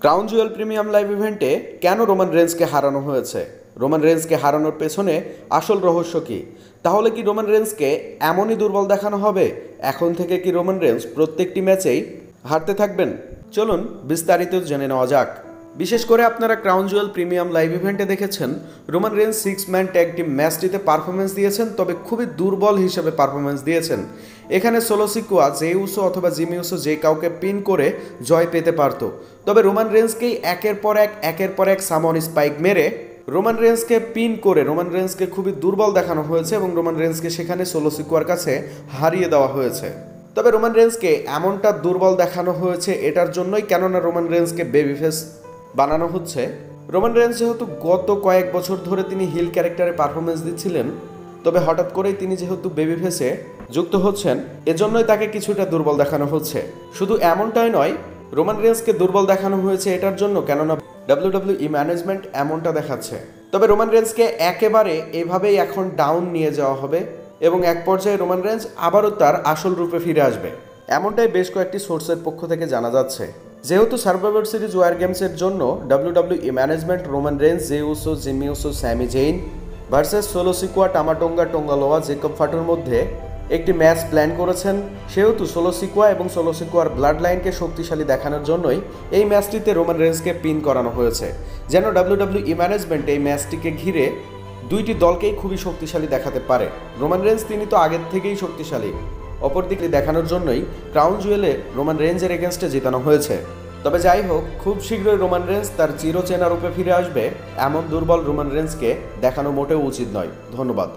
Crown Jewel premium live ইভেন্টে কেন Roman রেন্সকে হারানো হয়েছে? রোমান রেন্সকে হারানোর পেছনে আসল রহস্য কী? তাহলে কি রোমান রেন্সকে এমনই দুর্বল দেখানো হবে? এখন থেকে কি রোমান রেন্স প্রত্যেকটি ম্যাচেই হারতে থাকবেন? চলুন বিস্তারিত জেনে নেওয়া যাক। বিশেষ করে আপনারা ক্রাউন জুয়েল প্রিমিয়াম লাইভ ইভেন্টে দেখেছেন রোমান রেন্স 6-ম্যান ট্যাগ টিম ম্যাচটিতে পারফরমেন্স দিয়েছেন, তবে খুবই দুর্বল হিসেবে পারফরমেন্স দিয়েছেন। এখানে সোলো সিকোয়া, জে উসো অথবা জিমি উসো যে কাউকে পিন করে জয় পেতে পারত, তবে রোমান রেন্সকেই একের পর এক সামন স্পাইক মেরে রোমান রেন্সকে পিন করে রোমান রেন্সকে খুবই দুর্বল দেখানো হয়েছে এবং রোমান রেন্সকে সেখানে সোলো সিকোয়ার কাছে হারিয়ে দেওয়া হয়েছে। তবে রোমান রেন্সকে এমনটা দুর্বল দেখানো হয়েছে এটার জন্যই, কেননা রোমান রেন্সকে বেবি ফেস বানানো হচ্ছে। রোমান রেন্স যেহেতু গত কয়েক বছর ধরে তিনি হিল ক্যারেক্টারে পারফরমেন্স দিচ্ছিলেন, তবে হঠাৎ করেই তিনি যেহেতু বেবি ফেসে যুক্ত হচ্ছেন, এজন্যই তাকে কিছুটা দুর্বল দেখানো হচ্ছে। শুধু এমনটাই নয়, রোমান রেন্সকে দুর্বল দেখানো হয়েছে এটার জন্য কেননা WWE ম্যানেজমেন্ট এমনটা দেখাচ্ছে। তবে রোমান রেন্সকে একেবারে এভাবেই এখন ডাউন নিয়ে যাওয়া হবে এবং এক পর্যায়ে রোমান রেন্স আবারও তার আসল রূপে ফিরে আসবে, এমনটাই বেশ কয়েকটি সোর্সের পক্ষ থেকে জানা যাচ্ছে। যেহেতু সার্ভাইভার সিরিজ ওয়ার গেমসের জন্য WWE management Roman Reigns, Jey Uso, Jimmy Uso, Sami Zayn versus Solo Sikoa, Tama Tonga Tonga Loa, Jacob ফাটুর মধ্যে একটি ম্যাচ প্ল্যান করেছেন, সেহেতু সোলো সিকোয়া এবং সোলো সিকোয়ার ব্লাড লাইনকে শক্তিশালী দেখানোর জন্যই এই ম্যাচটিতে রোমান রেন্সকে পিন করানো হয়েছে, যেন WWE ম্যানেজমেন্ট এই ম্যাচটিকে ঘিরে দুইটি দলকেই খুবই শক্তিশালী দেখাতে পারে। রোমান রেন্স তিনি তো আগের থেকেই শক্তিশালী, অপরদিকে দেখানোর জন্যই ক্রাউন জুয়েলে রোমান রেঞ্জের এগেনস্টে জেতানো হয়েছে। তবে যাই হোক, খুব শীঘ্রই রোমান রেন্স তার চিরচেনা রূপে ফিরে আসবে। এমন দুর্বল রোমান রেন্সকে দেখানো মোটেও উচিত নয়। ধন্যবাদ।